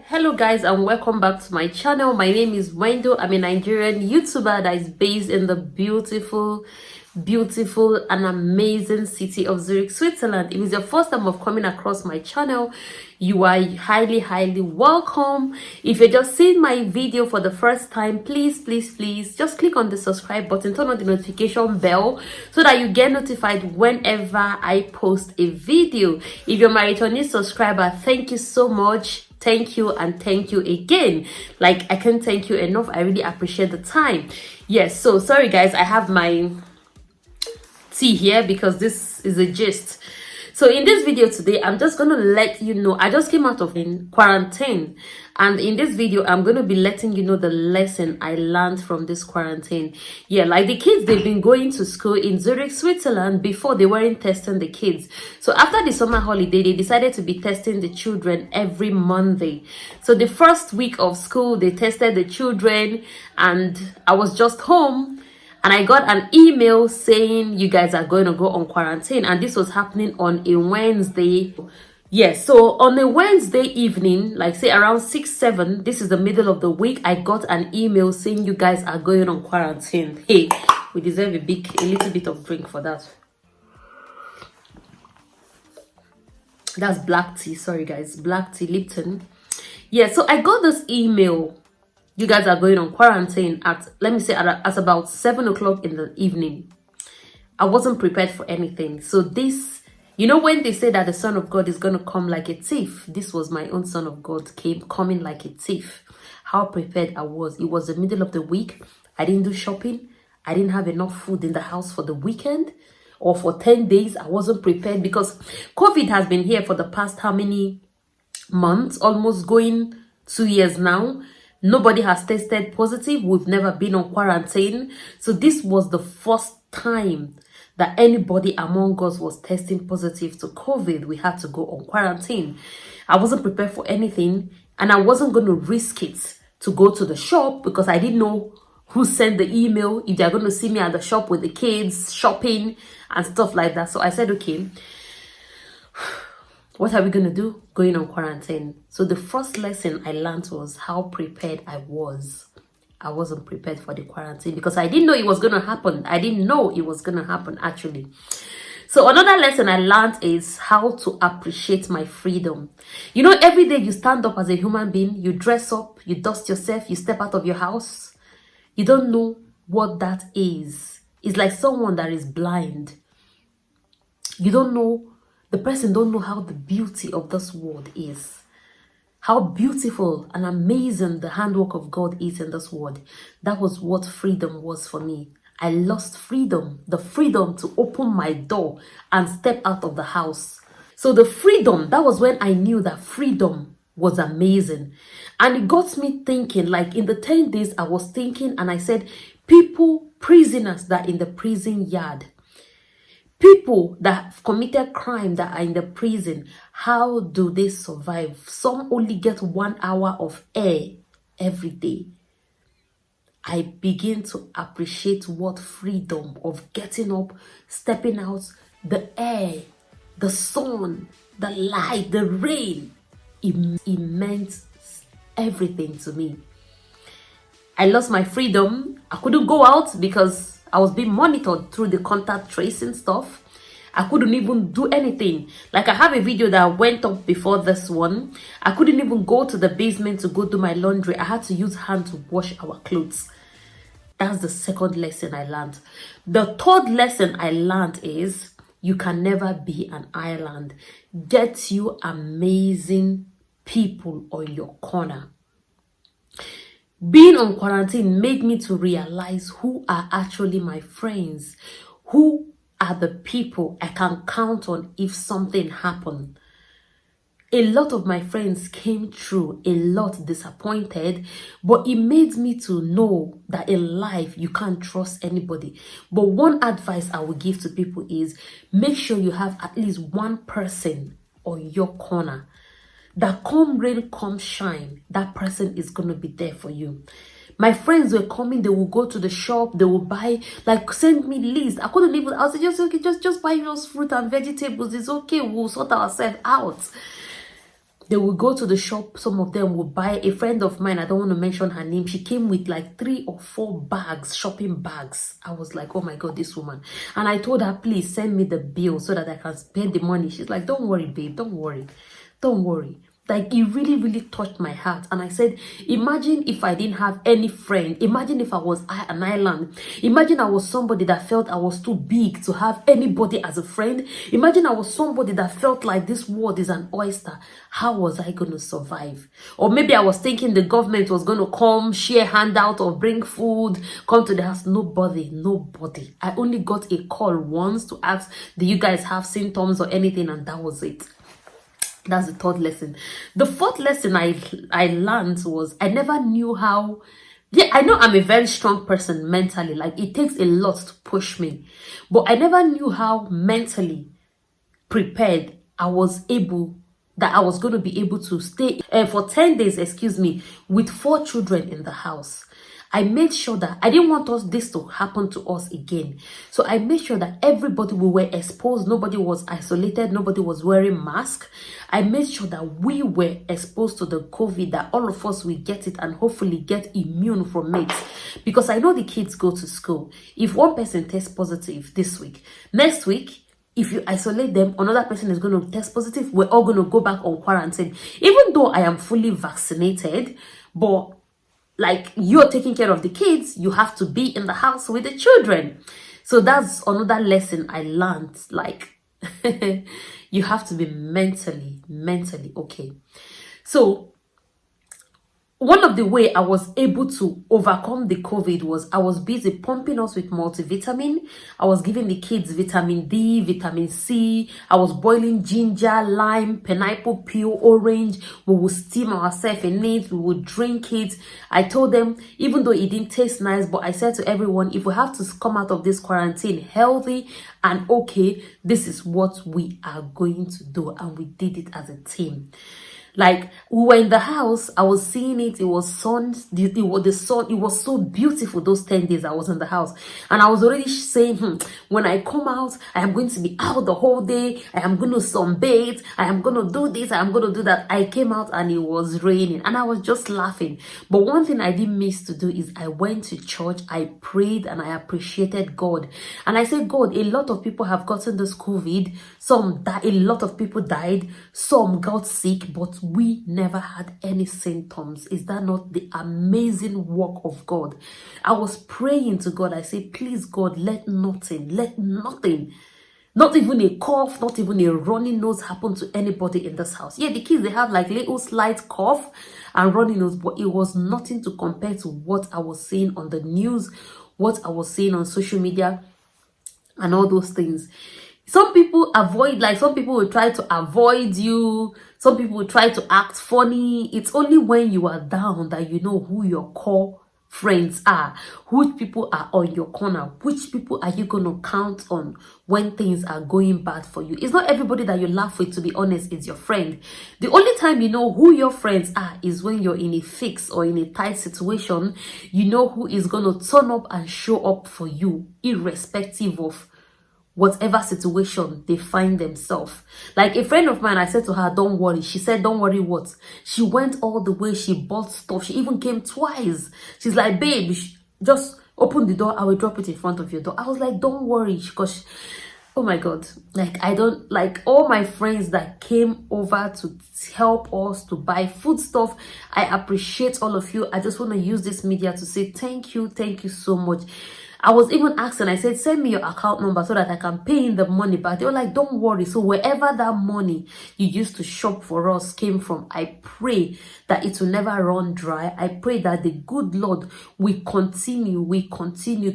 Hello guys, and welcome back to my channel. My name is Wendu. I'm a Nigerian YouTuber that is based in the beautiful and amazing city of Zurich, Switzerland. If it's your first time of coming across my channel, you are highly welcome. If you're just seeing my video for the first time, please just click on the subscribe button, turn on the notification bell so that you get notified whenever I post a video. If you're my returning subscriber, thank you so much. Thank you and thank you again. Like, I can't thank you enough. I really appreciate the time. Yes, so sorry guys, I have my tea here because this is a gist. So in this video today, I'm just going to let you know, I just came out of quarantine, and in this video I'm going to be letting you know the lesson I learned from this quarantine. Yeah, like the kids, they've been going to school in Zurich, Switzerland. Before, they weren't testing the kids. So after the summer holiday, they decided to be testing the children every Monday. So the first week of school, they tested the children, and I was just home. And I got an email saying you guys are going to go on quarantine. And this was happening on a Wednesday. Yes, so on a Wednesday evening, like say around 6, 7, this is the middle of the week, I got an email saying you guys are going on quarantine. Hey, we deserve a little bit of drink for that. That's black tea. Sorry guys, black tea, Lipton. Yeah, so I got this email. You guys are going on quarantine at, let me say, at about 7 o'clock in the evening. I wasn't prepared for anything. So this, you know, when they say that the Son of God is going to come like a thief, this was my own Son of God coming like a thief. How prepared I was. It was the middle of the week. I didn't do shopping. I didn't have enough food in the house for the weekend or for 10 days. I wasn't prepared because COVID has been here for the past how many months? Almost going 2 years now. Nobody has tested positive. We've never been on quarantine. So this was the first time that anybody among us was testing positive to COVID. We had to go on quarantine. I wasn't prepared for anything, and I wasn't going to risk it to go to the shop because I didn't know who sent the email, if they're going to see me at the shop with the kids shopping and stuff like that. So I said, okay, what are we going to do? Going on quarantine. So the first lesson I learned was how prepared I was. I wasn't prepared for the quarantine because I didn't know it was going to happen. I didn't know it was going to happen actually. So another lesson I learned is how to appreciate my freedom. You know, every day you stand up as a human being, you dress up, you dust yourself, you step out of your house. You don't know what that is. It's like someone that is blind. You don't know. The person don't know how the beauty of this world is. How beautiful and amazing the handwork of God is in this world. That was what freedom was for me. I lost freedom. The freedom to open my door and step out of the house. So the freedom, that was when I knew that freedom was amazing. And it got me thinking, like in the 10 days I was thinking, and I said, prisoners that are in the prison yard. People that have committed crime that are in the prison, how do they survive? Some only get 1 hour of air every day. I begin to appreciate what freedom of getting up, stepping out, the air, the sun, the light, the rain. It meant everything to me. I lost my freedom. I couldn't go out because I was being monitored through the contact tracing stuff. I couldn't even do anything. Like I have a video that went up before this one. I couldn't even go to the basement to go do my laundry. I had to use hand to wash our clothes. That's the second lesson I learned. The third lesson I learned is you can never be an island. Get you amazing people on your corner. Being on quarantine made me to realize who are actually my friends, who are the people I can count on if something happened. A lot of my friends came through, a lot disappointed, but it made me to know that in life you can't trust anybody. But one advice I will give to people is make sure you have at least one person on your corner that come rain, come shine, that person is going to be there for you. My friends were coming, they will go to the shop, they will buy, like send me list. I couldn't even, I was just okay, just buy those fruit and vegetables. It's okay, we'll sort ourselves out. They will go to the shop. Some of them will buy. A friend of mine, I don't want to mention her name, she came with like 3 or 4 bags, shopping bags. I was like, oh my God, this woman. And I told her, please send me the bill so that I can spend the money. She's like, don't worry, babe, don't worry. Don't worry. Like, it really, really touched my heart. And I said, imagine if I didn't have any friend. Imagine if I was an island. Imagine I was somebody that felt I was too big to have anybody as a friend. Imagine I was somebody that felt like this world is an oyster. How was I going to survive? Or maybe I was thinking the government was going to come, share handout or bring food, come to the house. Nobody. I only got a call once to ask, do you guys have symptoms or anything? And that was it. That's the 3rd lesson. The 4th lesson I learned was I never knew how. Yeah, I know I'm a very strong person mentally. Like, it takes a lot to push me. But I never knew how mentally prepared I was going to be able to stay for 10 days, with 4 children in the house. I made sure that I didn't want this to happen to us again. So I made sure that everybody, we were exposed. Nobody was isolated. Nobody was wearing masks. I made sure that we were exposed to the COVID, that all of us will get it and hopefully get immune from it. Because I know the kids go to school. If one person tests positive this week, next week, if you isolate them, another person is going to test positive. We're all going to go back on quarantine. Even though I am fully vaccinated, but like, you're taking care of the kids, you have to be in the house with the children. So that's another lesson I learned. Like, you have to be mentally okay. So one of the way I was able to overcome the COVID was I was busy pumping us with multivitamin. I was giving the kids vitamin D, vitamin C. I was boiling ginger, lime, pineapple peel, orange. We would steam ourselves in it. We would drink it. I told them, even though it didn't taste nice, but I said to everyone, if we have to come out of this quarantine healthy and okay, this is what we are going to do. And we did it as a team. Like, we were in the house, I was seeing it, it was sun, it was so beautiful those 10 days I was in the house. And I was already saying, when I come out, I am going to be out the whole day, I am going to sunbathe, I am going to do this, I am going to do that. I came out and it was raining and I was just laughing. But one thing I didn't miss to do is I went to church, I prayed and I appreciated God. And I said, God, a lot of people have gotten this COVID, a lot of people died, some got sick, but we never had any symptoms. Is that not the amazing work of God? I was praying to God. I said, please, God, let nothing, not even a cough, not even a runny nose happen to anybody in this house. Yeah, the kids, they have like little slight cough and runny nose, but it was nothing to compare to what I was seeing on the news, what I was seeing on social media and all those things. Some people will try to avoid you. Some people will try to act funny. It's only when you are down that you know who your core friends are, which people are on your corner, which people are you going to count on when things are going bad for you. It's not everybody that you laugh with, to be honest, is your friend. The only time you know who your friends are is when you're in a fix or in a tight situation. You know who is going to turn up and show up for you, irrespective of whatever situation they find themselves. Like a friend of mine, I said to her, don't worry. She said, don't worry what? She went all the way. She bought stuff. She even came twice. She's like, babe, just open the door. I will drop it in front of your door. I was like, don't worry. Because, oh my God, like, I don't, like, all my friends that came over to help us to buy food stuff, I appreciate all of you. I just want to use this media to say thank you so much. I was even asking, I said, send me your account number so that I can pay in the money back. They were like, don't worry. So wherever that money you used to shop for us came from, I pray that it will never run dry. I pray that the good Lord will continue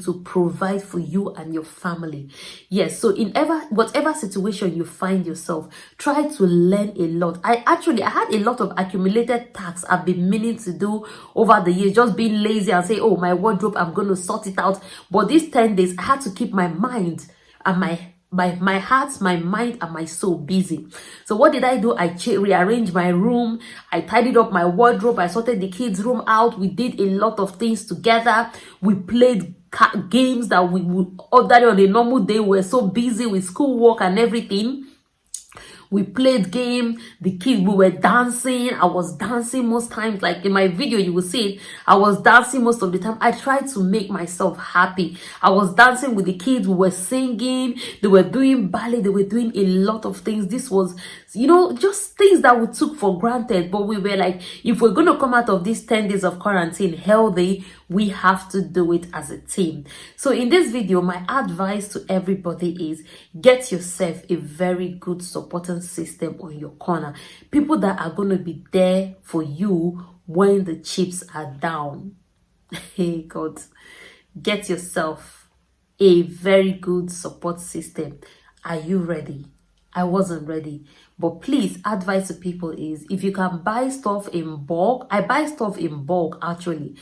to provide for you and your family. Yes, so in whatever situation you find yourself, try to learn a lot. I had a lot of accumulated tasks I've been meaning to do over the years, just being lazy and say, oh, my wardrobe, I'm going to sort it out. But these 10 days, I had to keep my mind and my heart, my mind, and my soul busy. So what did I do? I rearranged my room. I tidied up my wardrobe. I sorted the kids' room out. We did a lot of things together. We played games that we would ordinarily on a normal day. We were so busy with schoolwork and everything. We played game. The kids, we were dancing. I was dancing most times. Like in my video, you will see it. I was dancing most of the time. I tried to make myself happy. I was dancing with the kids. We were singing. They were doing ballet. They were doing a lot of things. This was, you know, just things that we took for granted. But we were like, if we're going to come out of these 10 days of quarantine healthy, we have to do it as a team. So in this video, my advice to everybody is get yourself a very good supporting system on your corner. People that are going to be there for you when the chips are down. Hey God, get yourself a very good support system. Are you ready? I wasn't ready. But please, advice to people is if you can buy stuff in bulk. I buy stuff in bulk actually.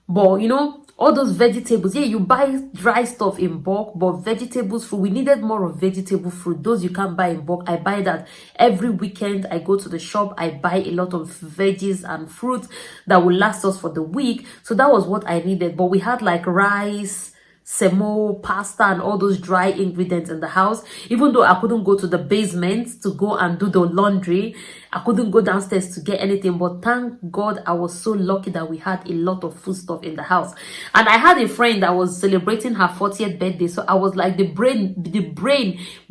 But you know, all those vegetables, yeah, you buy dry stuff in bulk, but vegetables, fruit, we needed more of vegetable fruit. Those you can't buy in bulk. I buy that every weekend. I go to the shop, I buy a lot of veggies and fruit that will last us for the week. So that was what I needed. But we had like rice, semo, pasta, and all those dry ingredients in the house. Even though I couldn't go to the basement to go and do the laundry, I couldn't go downstairs to get anything. But thank God, I was so lucky that we had a lot of food stuff in the house. And I had a friend that was celebrating her 40th birthday, so I was like the brain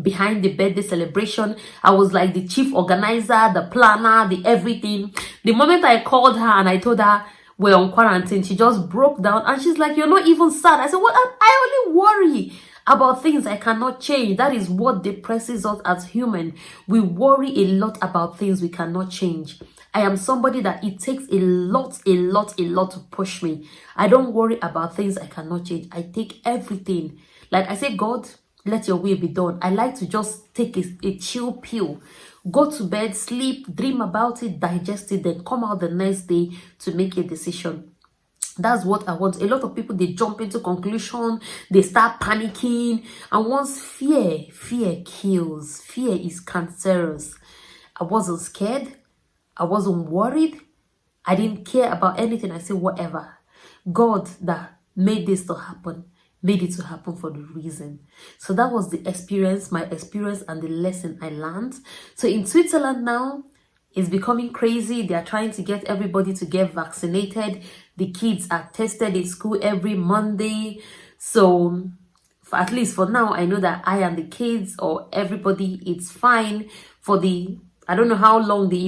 behind the birthday celebration. I was like the chief organizer, the planner, the everything. The moment I called her and I told her we're on quarantine, she just broke down and she's like, "You're not even sad." I said, "What? I only worry about things I cannot change." That is what depresses us as human. We worry a lot about things we cannot change. I am somebody that it takes a lot to push me. I don't worry about things I cannot change. I take everything. Like I say, God, let your will be done. I like to just take a chill pill. Go to bed, sleep, dream about it, digest it, then come out the next day to make a decision. That's what I want. A lot of people, they jump into conclusion, they start panicking, and once fear kills. Fear is cancerous. I wasn't scared. I wasn't worried. I didn't care about anything. I said, whatever. God that made this to happen, made it to happen for the reason. So that was the experience, my experience, and the lesson I learned. So in Switzerland now, it's becoming crazy. They are trying to get everybody to get vaccinated. The kids are tested in school every Monday. So at least for now, I know that I and the kids or everybody, it's fine. For the, I don't know how long the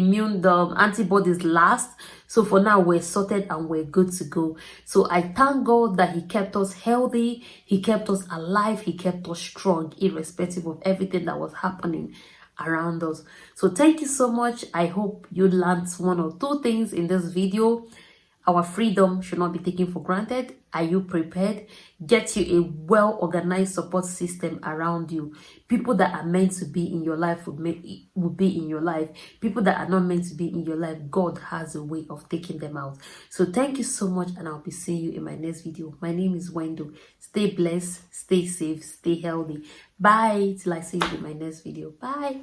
antibodies last. So for now, we're sorted and we're good to go. So I thank God that He kept us healthy. He kept us alive. He kept us strong, irrespective of everything that was happening around us. So thank you so much. I hope you learned one or two things in this video. Our freedom should not be taken for granted. Are you prepared? Get you a well-organized support system around you. People that are meant to be in your life will be in your life. People that are not meant to be in your life, God has a way of taking them out. So thank you so much, and I'll be seeing you in my next video. My name is Wendu. Stay blessed, stay safe, stay healthy. Bye till I see you in my next video. Bye.